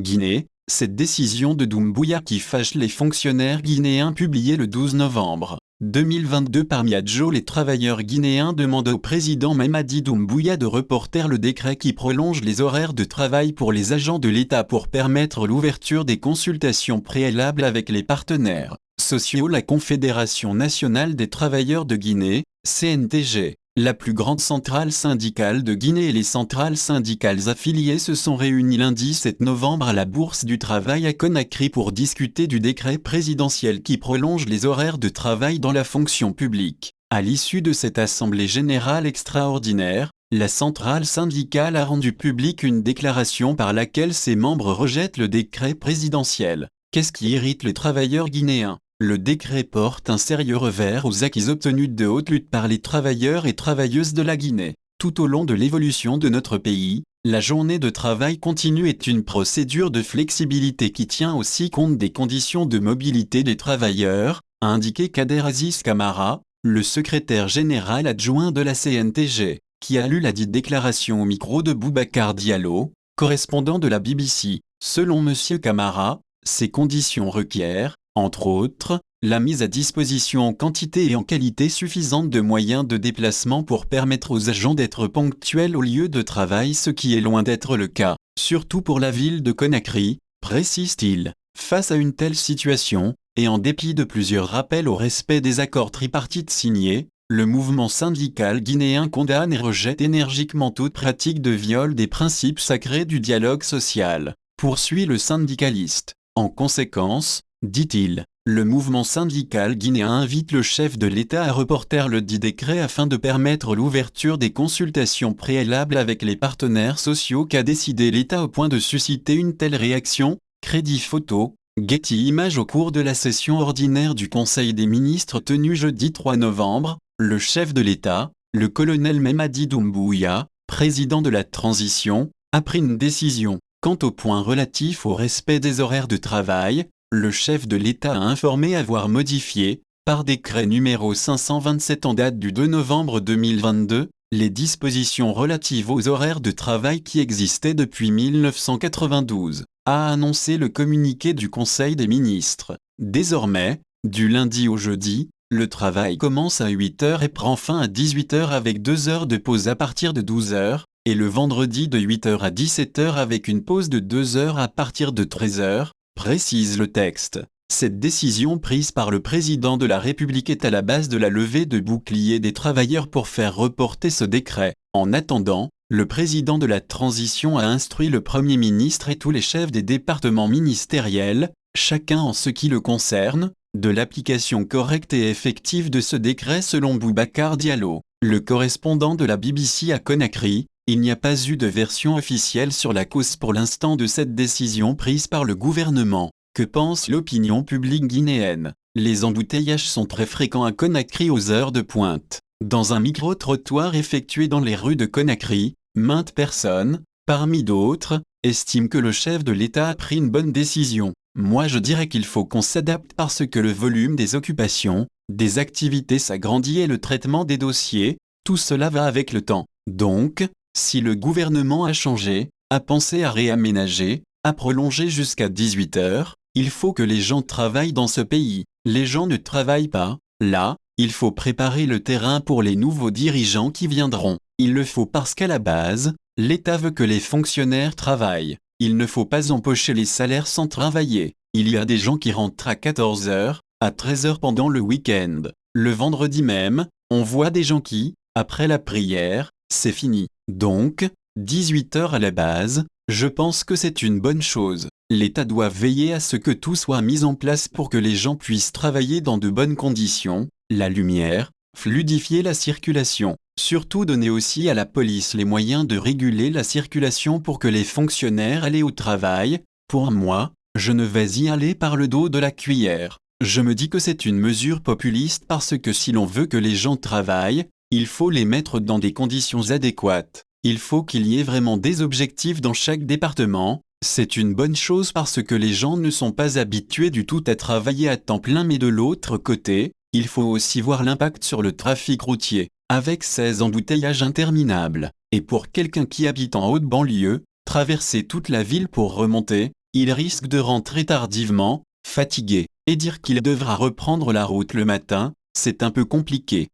Guinée, cette décision de Doumbouya qui fâche les fonctionnaires guinéens publiée le 12 novembre 2022 par Miadjo. Les travailleurs guinéens demandent au président Mamadi Doumbouya de reporter le décret qui prolonge les horaires de travail pour les agents de l'État pour permettre l'ouverture des consultations préalables avec les partenaires sociaux. La Confédération nationale des travailleurs de Guinée, CNTG, la plus grande centrale syndicale de Guinée et les centrales syndicales affiliées se sont réunies lundi 7 novembre à la Bourse du Travail à Conakry pour discuter du décret présidentiel qui prolonge les horaires de travail dans la fonction publique. À l'issue de cette assemblée générale extraordinaire, la centrale syndicale a rendu publique une déclaration par laquelle ses membres rejettent le décret présidentiel. Qu'est-ce qui irrite les travailleurs guinéens ? Le décret porte un sérieux revers aux acquis obtenus de haute lutte par les travailleurs et travailleuses de la Guinée. Tout au long de l'évolution de notre pays, la journée de travail continue est une procédure de flexibilité qui tient aussi compte des conditions de mobilité des travailleurs, a indiqué Kader Aziz Camara, le secrétaire général adjoint de la CNTG, qui a lu la dite déclaration au micro de Boubacar Diallo, correspondant de la BBC. Selon M. Camara, ces conditions requièrent, entre autres, la mise à disposition en quantité et en qualité suffisante de moyens de déplacement pour permettre aux agents d'être ponctuels au lieu de travail, ce qui est loin d'être le cas, surtout pour la ville de Conakry, précise-t-il. Face à une telle situation, et en dépit de plusieurs rappels au respect des accords tripartites signés, le mouvement syndical guinéen condamne et rejette énergiquement toute pratique de viol des principes sacrés du dialogue social, poursuit le syndicaliste. En conséquence, dit-il, le mouvement syndical guinéen invite le chef de l'État à reporter le dit décret afin de permettre l'ouverture des consultations préalables avec les partenaires sociaux qu'a décidé l'État au point de susciter une telle réaction. Crédit photo, Getty Images. Au cours de la session ordinaire du Conseil des ministres tenue jeudi 3 novembre, le chef de l'État, le colonel Mamadi Doumbouya, président de la transition, a pris une décision. Quant au point relatif au respect des horaires de travail, le chef de l'État a informé avoir modifié, par décret numéro 527 en date du 2 novembre 2022, les dispositions relatives aux horaires de travail qui existaient depuis 1992, a annoncé le communiqué du Conseil des ministres. Désormais, du lundi au jeudi, le travail commence à 8 h et prend fin à 18 h avec 2 heures de pause à partir de 12 h, et le vendredi de 8 h à 17 h avec une pause de 2 heures à partir de 13 h, précise le texte. Cette décision prise par le président de la République est à la base de la levée de bouclier des travailleurs pour faire reporter ce décret. En attendant, le président de la transition a instruit le Premier ministre et tous les chefs des départements ministériels, chacun en ce qui le concerne, de l'application correcte et effective de ce décret selon Boubacar Diallo, le correspondant de la BBC à Conakry. Il n'y a pas eu de version officielle sur la cause pour l'instant de cette décision prise par le gouvernement. Que pense l'opinion publique guinéenne? Les embouteillages sont très fréquents à Conakry aux heures de pointe. Dans un micro-trottoir effectué dans les rues de Conakry, maintes personnes, parmi d'autres, estiment que le chef de l'État a pris une bonne décision. Moi je dirais qu'il faut qu'on s'adapte parce que le volume des occupations, des activités s'agrandit et le traitement des dossiers, tout cela va avec le temps. Donc, si le gouvernement a changé, a pensé à réaménager, à prolonger jusqu'à 18 h, il faut que les gens travaillent dans ce pays. Les gens ne travaillent pas. Là, il faut préparer le terrain pour les nouveaux dirigeants qui viendront. Il le faut parce qu'à la base, l'État veut que les fonctionnaires travaillent. Il ne faut pas empocher les salaires sans travailler. Il y a des gens qui rentrent à 14 h, à 13 h pendant le week-end. Le vendredi même, on voit des gens qui, après la prière, c'est fini. Donc, 18 h à la base, je pense que c'est une bonne chose. L'État doit veiller à ce que tout soit mis en place pour que les gens puissent travailler dans de bonnes conditions, la lumière, fluidifier la circulation. Surtout donner aussi à la police les moyens de réguler la circulation pour que les fonctionnaires aillent au travail. Pour moi, je ne vais y aller par le dos de la cuillère. Je me dis que c'est une mesure populiste parce que si l'on veut que les gens travaillent, il faut les mettre dans des conditions adéquates. Il faut qu'il y ait vraiment des objectifs dans chaque département. C'est une bonne chose parce que les gens ne sont pas habitués du tout à travailler à temps plein, mais de l'autre côté, il faut aussi voir l'impact sur le trafic routier, avec ces embouteillages interminables. Et pour quelqu'un qui habite en haute banlieue, traverser toute la ville pour remonter, Il risque de rentrer tardivement, fatigué, et dire qu'il devra reprendre la route le matin, c'est un peu compliqué.